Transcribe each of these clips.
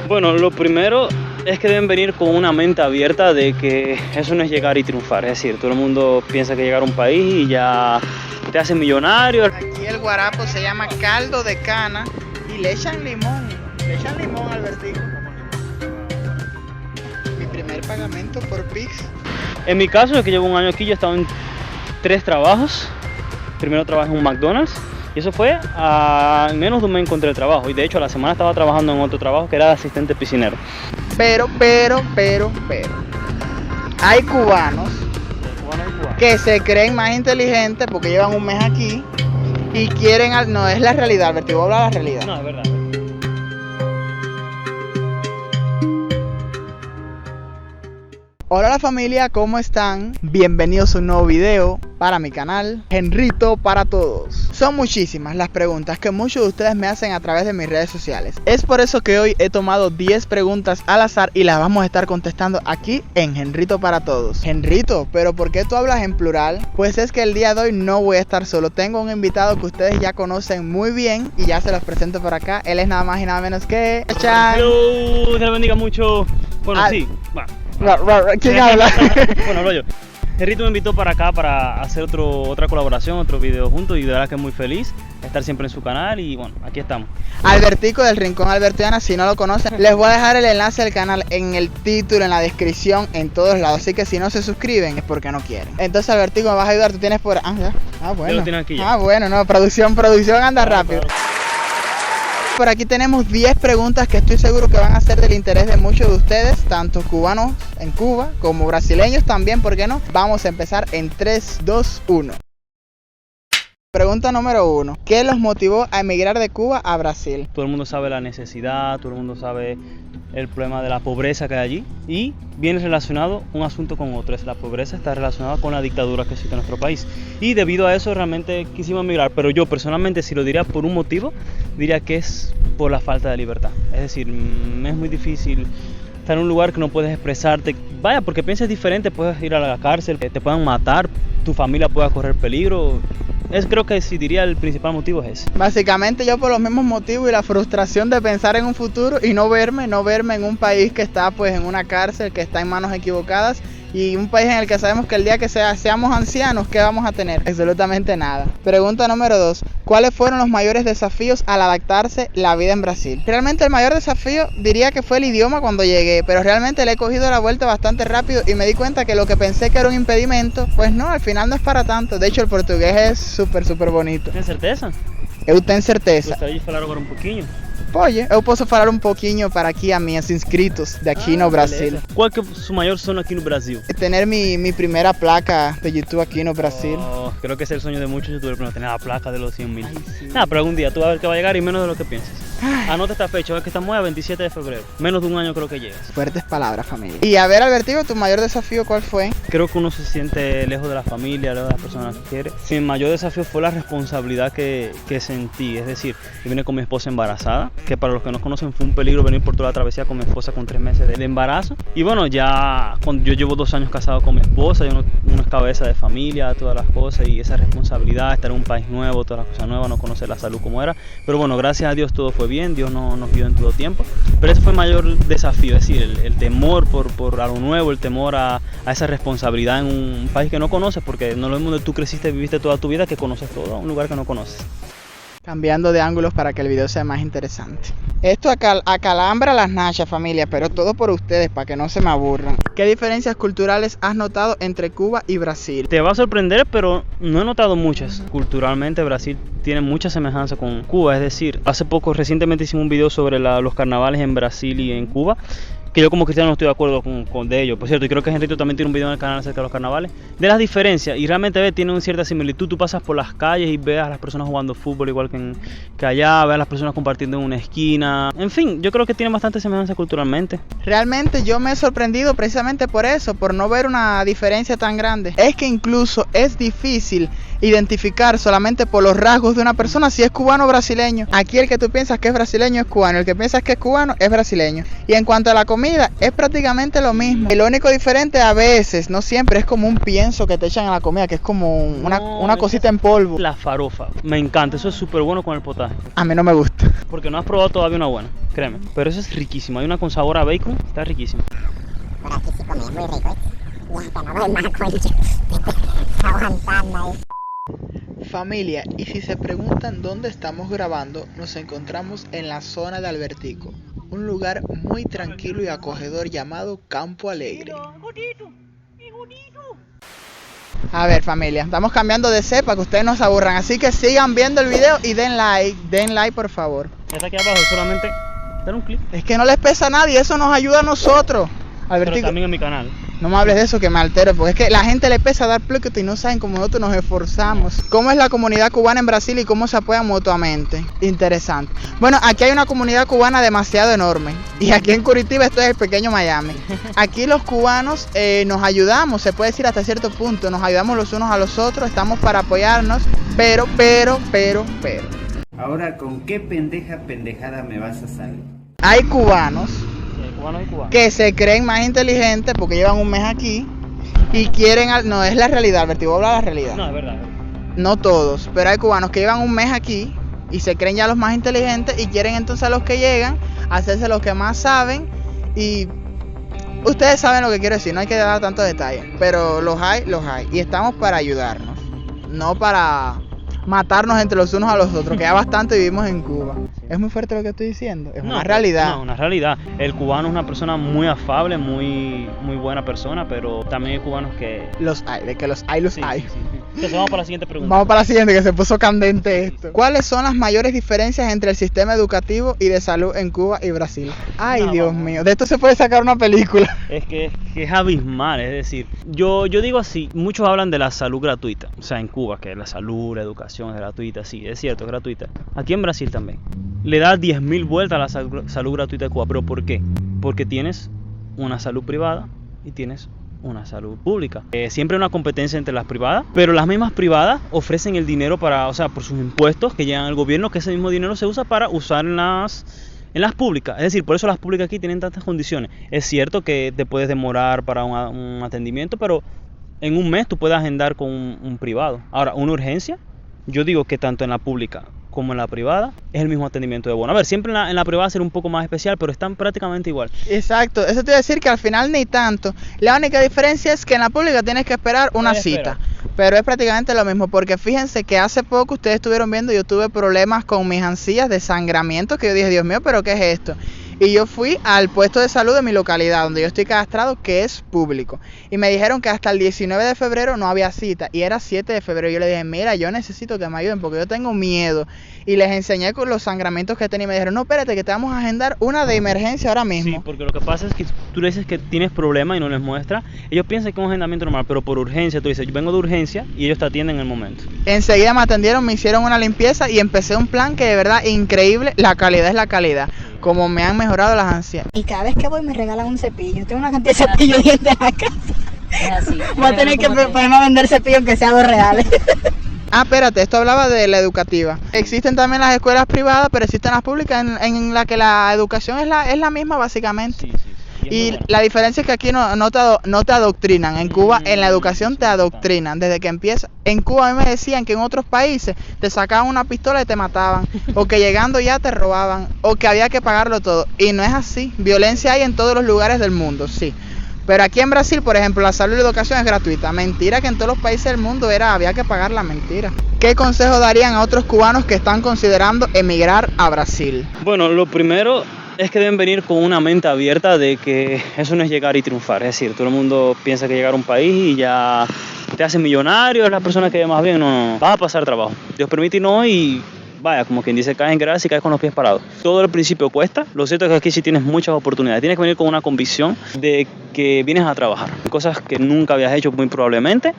Bueno, lo primero es que deben venir con una mente abierta de que eso no es llegar y triunfar. Es decir, todo el mundo piensa que llegar a un país y ya te hacen millonario. Aquí el guarapo se llama caldo de cana y le echan limón. Le echan limón al vertigo. Mi primer pagamento por Pix. En mi caso, es que llevo un año aquí, yo he estado en 3 trabajos. Primero trabajé en un McDonald's y eso fue en menos de un mes encontré el trabajo. Y de hecho a la semana estaba trabajando en otro trabajo que era de asistente piscinero. Pero. Hay cubanos que se creen más inteligentes porque llevan un mes aquí y quieren... No, es la realidad, Vertigo, habla la realidad. No, es verdad. Hola familia, ¿cómo están? Bienvenidos a un nuevo video para mi canal, Henrito para Todos. Son muchísimas las preguntas que muchos de ustedes me hacen a través de mis redes sociales. Es por eso que hoy he tomado 10 preguntas al azar y las vamos a estar contestando aquí en Henrito para Todos. Henrito, ¿pero por qué tú hablas en plural? Pues es que el día de hoy no voy a estar solo. Tengo un invitado que ustedes ya conocen muy bien y ya se los presento por acá. Él es nada más y nada menos que... ¡Chan! Hello, Dios bendiga mucho. Bueno, sí, va. ¿Quién habla? Bueno, hablo yo. Henrito me invitó para acá para hacer otra colaboración, otro video juntos y de verdad que muy feliz de estar siempre en su canal y bueno, aquí estamos. Albertico del Rincón Albertiana, si no lo conocen, les voy a dejar el enlace del canal en el título, en la descripción, en todos lados, así que si no se suscriben es porque no quieren. Entonces Albertico, me vas a ayudar, tú tienes por... bueno. Ya lo tienes aquí ya. Bueno, no, producción anda rápido. Claro. Por aquí tenemos 10 preguntas que estoy seguro que van a ser del interés de muchos de ustedes, tanto cubanos en Cuba como brasileños también, ¿por qué no? Vamos a empezar en 3, 2, 1. Pregunta número 1. ¿Qué los motivó a emigrar de Cuba a Brasil? Todo el mundo sabe la necesidad, todo el mundo sabe el problema de la pobreza que hay allí y viene relacionado un asunto con otro. La pobreza está relacionada con la dictadura que existe en nuestro país y debido a eso realmente quisimos emigrar, pero yo personalmente, si lo diría por un motivo, diría que es por la falta de libertad. Es decir, es muy difícil estar en un lugar que no puedes expresarte. Vaya, porque piensas diferente, puedes ir a la cárcel, te puedan matar, tu familia pueda correr peligro. Creo que sí, diría el principal motivo es ese. Básicamente yo por los mismos motivos y la frustración de pensar en un futuro y no verme en un país que está pues en una cárcel, que está en manos equivocadas y un país en el que sabemos que el día que seamos ancianos, ¿qué vamos a tener? Absolutamente nada. Pregunta número 2. ¿Cuáles fueron los mayores desafíos al adaptarse la vida en Brasil? Realmente el mayor desafío diría que fue el idioma cuando llegué, pero realmente le he cogido la vuelta bastante rápido y me di cuenta que lo que pensé que era un impedimento, pues no, al final no es para tanto. De hecho el portugués es súper bonito. ¿Tienes certeza? Eu tenho certeza. Gostaria de falar agora pouquinho? Pode, eu posso falar um pouquinho para aqui a minhas inscritos de aqui no Brasil. Beleza. Qual que é o seu maior sonho aqui no Brasil? Tener mi primera placa de YouTube aquí no Brasil. Creo que es el sueño de muchos youtubers, pero tener la placa de los 100.000. Sí. Nada, pero algún día tú vas a ver que va a llegar y menos de lo que piensas. Anota esta fecha, ves que estamos a 27 de febrero. Menos de un año creo que llegas. Fuertes palabras, familia. Y a ver, Albertico, ¿tu mayor desafío cuál fue? Creo que uno se siente lejos de la familia, lejos de las personas que quiere. Mi mayor desafío fue la responsabilidad que sentí. Es decir, yo vine con mi esposa embarazada, que para los que no conocen fue un peligro venir por toda la travesía con mi esposa con 3 meses de embarazo. Y bueno, ya cuando yo llevo 2 años casado con mi esposa, y uno es cabeza de familia, todas las cosas, y esa responsabilidad, estar en un país nuevo, todas las cosas nuevas, no conocer la salud como era. Pero bueno, gracias a Dios todo fue bien, Dios nos vio en todo tiempo. Pero ese fue el mayor desafío, es decir, el temor por algo nuevo, el temor a esa responsabilidad en un país que no conoces, porque no es lo mismo donde tú creciste, viviste toda tu vida, que conoces todo, un lugar que no conoces. Cambiando de ángulos para que el video sea más interesante. Esto acalambra las nachas, familia, pero todo por ustedes, para que no se me aburran. ¿Qué diferencias culturales has notado entre Cuba y Brasil? Te va a sorprender, pero no he notado muchas. Culturalmente Brasil tiene mucha semejanza con Cuba, es decir, recientemente hicimos un video sobre los carnavales en Brasil y en Cuba, que yo como cristiano no estoy de acuerdo con de ellos, por cierto, y creo que Henrito también tiene un video en el canal acerca de los carnavales, de las diferencias, y realmente tiene una cierta similitud. Tú pasas por las calles y ves a las personas jugando fútbol igual que allá, ves a las personas compartiendo en una esquina, en fin, yo creo que tiene bastante semejanza culturalmente. Realmente yo me he sorprendido precisamente por eso, por no ver una diferencia tan grande. Es que incluso es difícil identificar solamente por los rasgos de una persona si es cubano o brasileño. Aquí el que tú piensas que es brasileño es cubano, el que piensas que es cubano es brasileño. Y en cuanto a la comida, comida es prácticamente lo mismo. Y lo único diferente a veces, no siempre, es como un pienso que te echan en la comida, que es como una cosita en polvo. La farofa, me encanta, eso es súper bueno con el potaje. A mí no me gusta. Porque no has probado todavía una buena, créeme. Pero eso es riquísimo, hay una con sabor a bacon, está riquísimo. Por aquí sí comí muy rico, Ya que no doy más, coño. Aguantando ahí. Familia, y si se preguntan dónde estamos grabando, nos encontramos en la zona de Albertico, un lugar muy tranquilo y acogedor llamado Campo Alegre. A ver, familia, estamos cambiando de set para que ustedes no se aburran, así que sigan viendo el video y den like por favor. Está aquí abajo, solamente dar un clic. Es que no les pesa a nadie, eso nos ayuda a nosotros. Pero Albertico, también en mi canal. no me hables de eso que me altero, porque es que la gente le pesa dar play y no saben cómo nosotros nos esforzamos. ¿Cómo es la comunidad cubana en Brasil y cómo se apoyan mutuamente? Interesante. Bueno, aquí hay una comunidad cubana demasiado enorme. Y aquí en Curitiba esto es el pequeño Miami. Aquí los cubanos nos ayudamos, se puede decir hasta cierto punto. Nos ayudamos los unos a los otros, estamos para apoyarnos. Pero. Ahora, ¿con qué pendejada me vas a salir? Hay cubanos Cubanos y cubanos. que se creen más inteligentes porque llevan un mes aquí y quieren... No, es la realidad, Alberto, voy a hablar de la realidad. No, es verdad. No todos, pero hay cubanos que llevan un mes aquí y se creen ya los más inteligentes y quieren entonces a los que llegan hacerse los que más saben y... Ustedes saben lo que quiero decir, no hay que dar tantos detalles, pero los hay y estamos para ayudarnos, no para matarnos entre los unos a los otros, que ya bastante vivimos en Cuba. ¿Es muy fuerte lo que estoy diciendo? Es una realidad. No, una realidad. El cubano es una persona muy afable, muy buena persona, pero también hay cubanos que... Los hay, de que los hay, los Sí, hay. sí, sí. Entonces vamos para la siguiente pregunta. Vamos para la siguiente, que se puso candente esto. ¿Cuáles son las mayores diferencias entre el sistema educativo y de salud en Cuba y Brasil? Ay, No, Dios vamos. mío, de esto se puede sacar una película. Es que es abismal, es decir, yo digo así, muchos hablan de la salud gratuita, o sea, en Cuba, que la salud, la educación es gratuita, sí, es cierto, es gratuita. Aquí en Brasil también. Le da 10.000 vueltas a la salud gratuita de Cuba, ¿pero por qué? Porque tienes una salud privada y tienes una salud pública. Siempre hay una competencia entre las privadas, pero las mismas privadas ofrecen el dinero para, o sea, por sus impuestos que llegan al gobierno, que ese mismo dinero se usa para usar en las públicas. Es decir, por eso las públicas aquí tienen tantas condiciones. Es cierto que te puedes demorar para un atendimiento, pero en un mes tú puedes agendar con un privado. Ahora, una urgencia, yo digo que tanto en la pública como en la privada es el mismo atendimiento de bono. A ver, siempre en la privada será un poco más especial, pero están prácticamente igual. Exacto, eso te iba a decir que al final ni tanto. La única diferencia es que en la pública tienes que esperar una cita. Pero es prácticamente lo mismo, porque fíjense que hace poco ustedes estuvieron viendo, yo tuve problemas con mis encías de sangramiento, que yo dije, Dios mío, ¿pero qué es esto? Y yo fui al puesto de salud de mi localidad, donde yo estoy cadastrado, que es público. Y me dijeron que hasta el 19 de febrero no había cita, y era 7 de febrero. Yo le dije, mira, yo necesito que me ayuden, porque yo tengo miedo. Y les enseñé con los sangramientos que tenía, y me dijeron, no, espérate, que te vamos a agendar una de emergencia ahora mismo. Sí, porque lo que pasa es que tú le dices que tienes problemas y no les muestras. Ellos piensan que es un agendamiento normal, pero por urgencia, tú dices, yo vengo de urgencia y ellos te atienden en el momento. Enseguida me atendieron, me hicieron una limpieza y empecé un plan que de verdad increíble. La calidad es la calidad, como me han mejorado las ansias. Y cada vez que voy me regalan un cepillo. Tengo una cantidad de cepillos de dientes en la casa. Es así. Voy a tener que ponerme a vender cepillos aunque sea 2 reales. Ah, espérate, esto hablaba de la educativa. Existen también las escuelas privadas, pero existen las públicas en la que la educación es la misma básicamente. Sí, sí, sí. Y la diferencia es que aquí no te adoctrinan. En Cuba, en la educación te adoctrinan desde que empieza. En Cuba a mí me decían que en otros países te sacaban una pistola y te mataban, o que llegando ya te robaban, o que había que pagarlo todo. Y no es así. Violencia hay en todos los lugares del mundo, sí. Pero aquí en Brasil, por ejemplo, la salud y la educación es gratuita. Mentira que en todos los países del mundo había que pagar la mentira. ¿Qué consejo darían a otros cubanos que están considerando emigrar a Brasil? Bueno, lo primero es que deben venir con una mente abierta de que eso no es llegar y triunfar. Es decir, todo el mundo piensa que llegar a un país y ya te hace millonario, es la persona que ve más bien. No. Vas a pasar trabajo. Dios permite y no, y vaya, como quien dice, caes en gracia y caes con los pies parados. Todo al principio cuesta. Lo cierto es que aquí sí tienes muchas oportunidades. Tienes que venir con una convicción de que vienes a trabajar. Cosas que nunca habías hecho muy probablemente,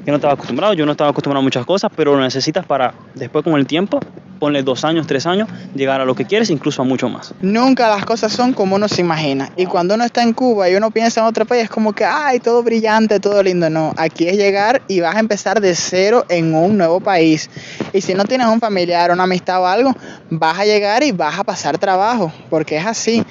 que no estabas acostumbrado. Yo no estaba acostumbrado a muchas cosas, pero lo necesitas para después con el tiempo, ponle 2 años, 3 años, llegar a lo que quieres, incluso a mucho más. Nunca las cosas son como uno se imagina. Y cuando uno está en Cuba y uno piensa en otro país, es como que, ay, todo brillante, todo lindo. No, aquí es llegar y vas a empezar de cero en un nuevo país. Y si no tienes un familiar, una amistad o algo, vas a llegar y vas a pasar trabajo, porque es así.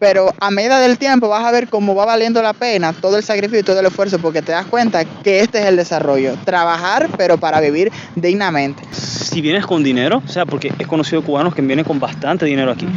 pero a medida del tiempo vas a ver cómo va valiendo la pena todo el sacrificio y todo el esfuerzo, porque te das cuenta que este es el desarrollo, trabajar pero para vivir dignamente. Si vienes con dinero, o sea, porque he conocido cubanos que vienen con bastante dinero aquí,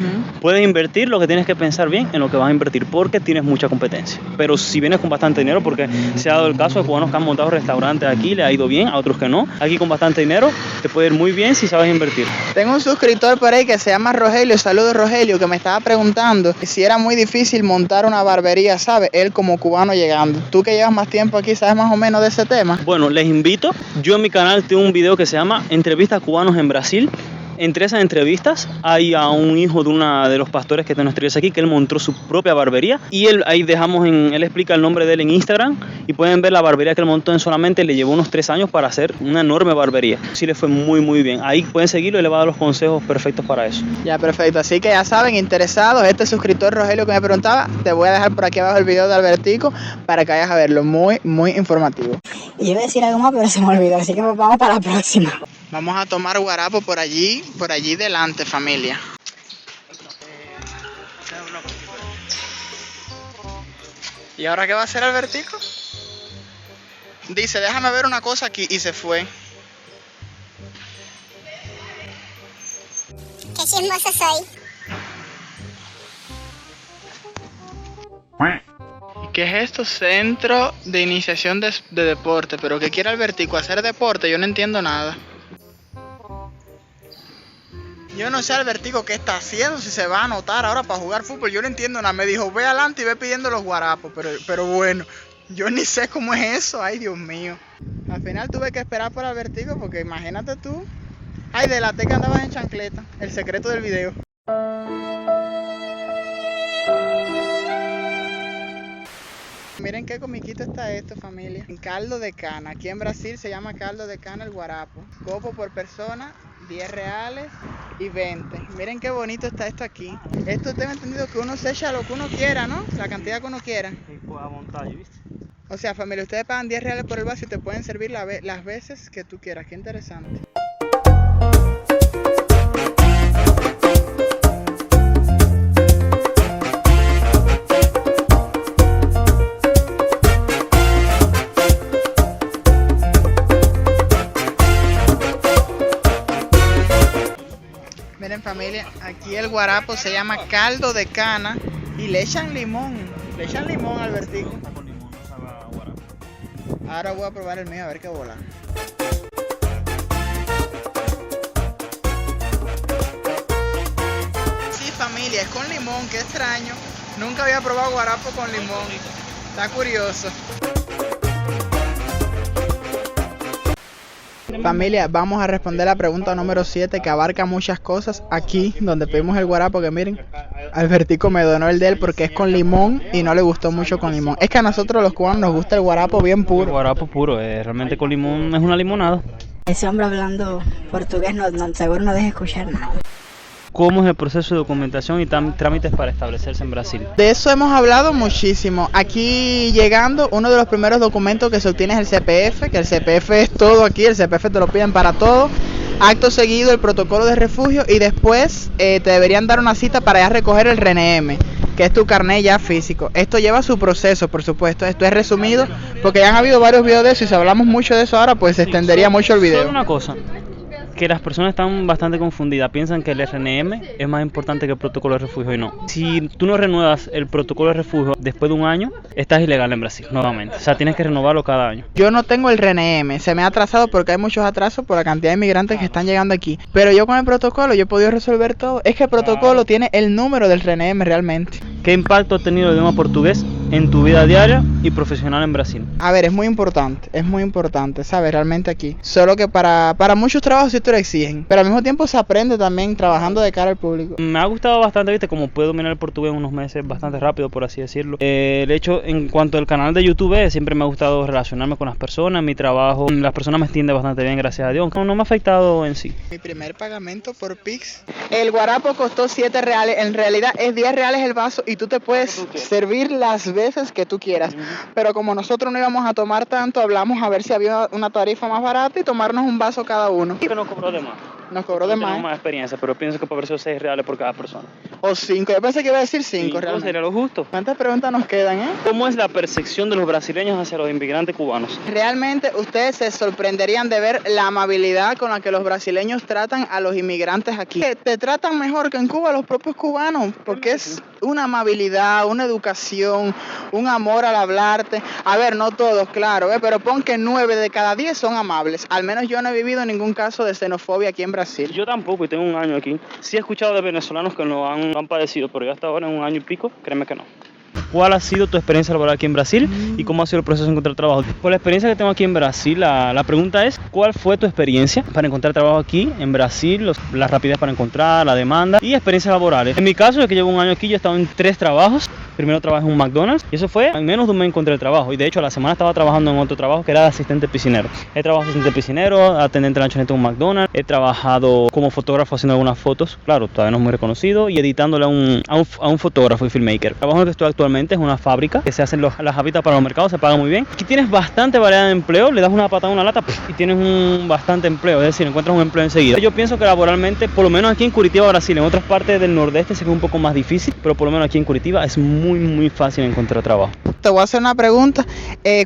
puedes invertir, lo que tienes que pensar bien en lo que vas a invertir, porque tienes mucha competencia. Pero si vienes con bastante dinero, porque se ha dado el caso de cubanos que han montado restaurantes aquí, le ha ido bien, a otros que no, aquí con bastante dinero te puede ir muy bien si sabes invertir. Tengo un suscriptor por ahí que se llama Rogelio, saludos Rogelio, que me estaba preguntando si era muy difícil montar una barbería, ¿sabes? Él como cubano llegando. Tú que llevas más tiempo aquí, ¿sabes más o menos de ese tema? Bueno, les invito, yo en mi canal tengo un video que se llama Entrevistas cubanos en Brasil. Entre esas entrevistas hay a un hijo de uno de los pastores que está en nuestra iglesia aquí, que él montó su propia barbería, y él explica el nombre de él en Instagram, y pueden ver la barbería que él montó en solamente, le llevó unos 3 años para hacer una enorme barbería. Sí, le fue muy bien. Ahí pueden seguirlo y le va a dar los consejos perfectos para eso. Ya, perfecto. Así que ya saben, interesados, este suscriptor Rogelio que me preguntaba, te voy a dejar por aquí abajo el video de Albertico para que vayas a verlo. Muy informativo. Y iba a decir algo más, pero se me olvidó, así que vamos para la próxima. Vamos a tomar guarapo por allí delante, familia. ¿Y ahora qué va a hacer Albertico? Dice, déjame ver una cosa aquí, y se fue. Qué chismoso soy. ¿Qué es esto? Centro de iniciación de deporte. ¿Pero qué quiere Albertico? ¿Hacer deporte? Yo no entiendo nada. Yo no sé Albertico qué está haciendo, si se va a anotar ahora para jugar fútbol. Yo no entiendo nada. Me dijo, ve adelante y ve pidiendo los guarapos. Pero bueno, yo ni sé cómo es eso. Ay, Dios mío. Al final tuve que esperar por Albertico porque imagínate tú. Ay, delaté que andabas en chancleta. El secreto del video. Miren qué comiquito está esto, familia. Caldo de cana. Aquí en Brasil se llama caldo de cana el guarapo. Copo por persona, 10 reales y 20. Miren qué bonito está esto aquí. Esto tengo entendido que uno se echa lo que uno quiera, ¿no? La cantidad que uno quiera. O sea, familia, ustedes pagan 10 reales por el vaso y te pueden servir las veces que tú quieras. Qué interesante. Miren familia, aquí el guarapo se llama caldo de cana y le echan limón. Le echan limón, Albertico. Ahora voy a probar el mío a ver qué bola. Sí familia, es con limón, qué extraño. Nunca había probado guarapo con limón. Está curioso. Familia, vamos a responder la pregunta número 7 que abarca muchas cosas. Aquí donde pedimos el guarapo, que miren, Albertico me donó el de él porque es con limón y no le gustó mucho con limón. Es que a nosotros los cubanos nos gusta el guarapo bien puro. El guarapo puro, realmente con limón es una limonada. Ese hombre hablando portugués seguro no deja escuchar nada. ¿Cómo es el proceso de documentación y trámites para establecerse en Brasil? De eso hemos hablado muchísimo. Aquí llegando, uno de los primeros documentos que se obtiene es el CPF, que el CPF es todo aquí, el CPF te lo piden para todo. Acto seguido el protocolo de refugio y después te deberían dar una cita para ya recoger el RNM, que es tu carnet ya físico. Esto lleva su proceso, por supuesto. Esto es resumido porque ya han habido varios videos de eso y si hablamos mucho de eso ahora, pues se extendería mucho el video. Solo una cosa, que las personas están bastante confundidas, piensan que el RNM es más importante que el protocolo de refugio y no. Si tú no renuevas el protocolo de refugio después de un año, estás ilegal en Brasil nuevamente, o sea, tienes que renovarlo cada año. Yo no tengo el RNM, se me ha atrasado porque hay muchos atrasos por la cantidad de inmigrantes que están llegando aquí, pero yo con el protocolo yo he podido resolver todo. Es que el protocolo tiene el número del RNM realmente. ¿Qué impacto ha tenido el idioma portugués en tu vida diaria y profesional en Brasil? A ver, es muy importante, ¿sabes? Realmente aquí. Solo que para muchos trabajos sí te lo exigen, pero al mismo tiempo se aprende también trabajando de cara al público. Me ha gustado bastante, viste, como puedo dominar el portugués en unos meses bastante rápido, por así decirlo. El hecho, en cuanto al canal de YouTube, siempre me ha gustado relacionarme con las personas, mi trabajo, las personas me entienden bastante bien, gracias a Dios, no me ha afectado en sí. Mi primer pagamento por Pix. El guarapo costó 7 reales, en realidad es 10 reales el vaso y tú te puedes servir las veces que tú quieras. Pero como nosotros no íbamos a tomar tanto, hablamos a ver si había una tarifa más barata y tomarnos un vaso cada uno. Que nos cobró de más. Nos cobró de más. Tenemos más experiencia, pero pienso que puede haber sido 6 reales por cada persona. o 5. Yo pensé que iba a decir 5 Cinco realmente. sería lo justo. ¿Cuántas preguntas nos quedan, ¿Cómo es la percepción de los brasileños hacia los inmigrantes cubanos? Realmente ustedes se sorprenderían de ver la amabilidad con la que los brasileños tratan a los inmigrantes aquí. Que te tratan mejor que en Cuba los propios cubanos, porque es una amabilidad, una educación, un amor al hablarte. A ver, no todos, claro, pero pon que 9 de cada 10 son amables. Al menos yo no he vivido ningún caso de xenofobia aquí en Brasil. Yo tampoco, y tengo un año aquí. Sí he escuchado de venezolanos que lo han padecido, pero yo hasta ahora, en un año y pico, créeme que no. ¿Cuál ha sido tu experiencia laboral aquí en Brasil y cómo ha sido el proceso de encontrar trabajo? Por la experiencia que tengo aquí en Brasil, la pregunta es, ¿cuál fue tu experiencia para encontrar trabajo aquí en Brasil? La rapidez para encontrar, la demanda y experiencias laborales. En mi caso, es que llevo un año aquí, yo he estado en 3 trabajos. Primero trabajé en un McDonald's y eso fue, en menos de un mes encontré el trabajo. Y de hecho, a la semana estaba trabajando en otro trabajo que era de asistente piscinero. He trabajado de asistente piscinero, atendente de lanchoneta en un McDonald's. He trabajado como fotógrafo haciendo algunas fotos, claro, todavía no es muy reconocido, y editándole a un fotógrafo y filmmaker. El trabajo en el que estoy actualmente es una fábrica que se hacen las habitas para los mercados, se paga muy bien. Aquí tienes bastante variedad de empleo, le das una patada a una lata y tienes bastante empleo, es decir, encuentras un empleo enseguida. Yo pienso que laboralmente, por lo menos aquí en Curitiba, Brasil, en otras partes del nordeste sé que es un poco más difícil, pero por lo menos aquí en Curitiba es muy fácil encontrar trabajo. Te voy a hacer una pregunta.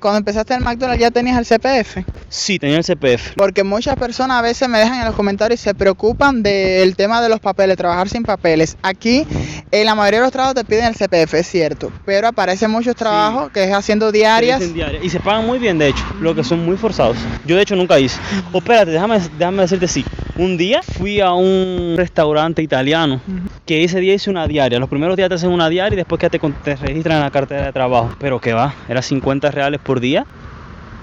Cuando empezaste en McDonald's, ¿ya tenías el CPF? Sí, tenía el CPF. Porque muchas personas a veces me dejan en los comentarios y se preocupan del tema de los papeles, trabajar sin papeles. Aquí, en la mayoría de los trabajos te piden el CPF, es cierto, pero aparecen muchos trabajos que es haciendo diarias. Y se pagan muy bien, de hecho, lo que son muy forzados. Yo de hecho nunca hice. Oh, espérate, déjame decirte sí. Un día fui a un restaurante italiano que ese día hice una diaria. Los primeros días te hacen una diaria y después que te registran en la cartera de trabajo. Pero que va, era 50 reales por día.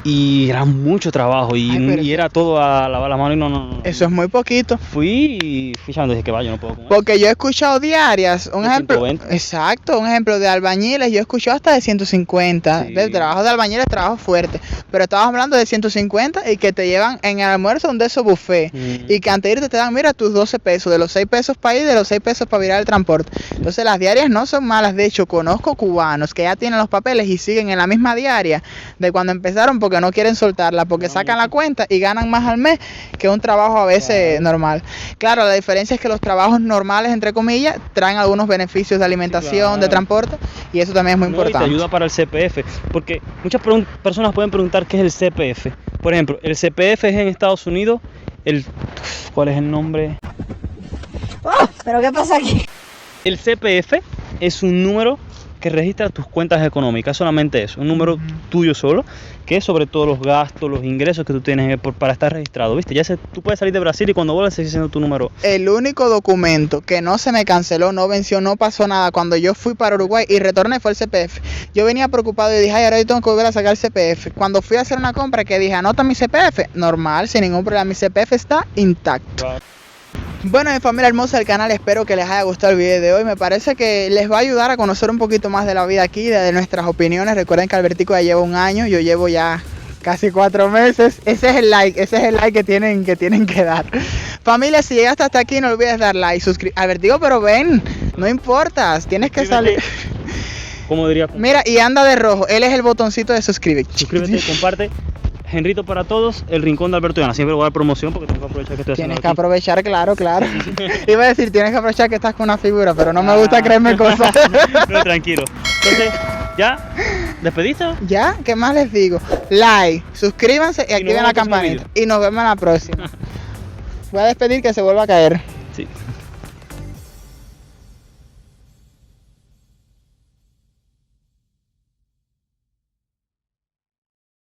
Y era mucho trabajo y era todo a lavar la mano y no. Eso es muy poquito. Fui echando, dije que vaya, no puedo comer. Porque yo he escuchado diarias, un De ejemplo, 120. exacto, un ejemplo de albañiles, yo he escuchado hasta de 150, Sí. del trabajo de albañiles, trabajo fuerte, pero estabas hablando de 150 y que te llevan en el almuerzo de esos buffet y que antes de irte te dan, mira, tus 12 pesos, de los 6 pesos para ir, de los 6 pesos para virar el transporte. Entonces las diarias no son malas, de hecho conozco cubanos que ya tienen los papeles y siguen en la misma diaria de cuando empezaron porque no quieren soltarla, porque sacan la cuenta y ganan más al mes que un trabajo a veces normal. Claro, la diferencia es que los trabajos normales, entre comillas, traen algunos beneficios de alimentación, claro, de transporte, y eso también es muy No, y importante. te ayuda para el CPF, porque muchas personas pueden preguntar qué es el CPF. Por ejemplo, el CPF es en Estados Unidos, ¿cuál es el nombre? ¿Pero qué pasa aquí? El CPF es un número que registra tus cuentas económicas, solamente eso, un número tuyo solo, que es sobre todos los gastos, los ingresos que tú tienes para estar registrado, ¿viste? Tú puedes salir de Brasil y cuando vuelvas sigue siendo tu número. El único documento que no se me canceló, no venció, no pasó nada cuando yo fui para Uruguay y retorné fue el CPF. Yo venía preocupado y dije, ay, ahora yo tengo que volver a sacar el CPF. Cuando fui a hacer una compra que dije, anota mi CPF, normal, sin ningún problema, mi CPF está intacto. Claro. Bueno, mi familia hermosa del canal, espero que les haya gustado el video de hoy. Me parece que les va a ayudar a conocer un poquito más de la vida aquí, de nuestras opiniones. Recuerden que Albertico ya lleva un año, yo llevo ya casi 4 meses. Ese es el like que tienen que dar. Familia, si llegaste hasta aquí, no olvides dar like, suscribir. Albertico, pero ven, no importa, tienes que salir. Como diría, Mira, y anda de rojo, él es el botoncito de suscribir. suscríbete, comparte. Henrito para todos, el rincón de Alberto y Ana. Siempre voy a dar promoción porque tengo que aprovechar que estoy haciendo Tienes que aquí. aprovechar, claro. Iba a decir, tienes que aprovechar que estás con una figura, pero no me gusta creerme cosas. No, tranquilo. Entonces, ¿ya? ¿Despediste? ¿Ya? ¿Qué más les digo? Like, suscríbanse y activen vemos la en el próximo campanita. Y nos vemos en la próxima. Voy a despedir que se vuelva a caer. Sí.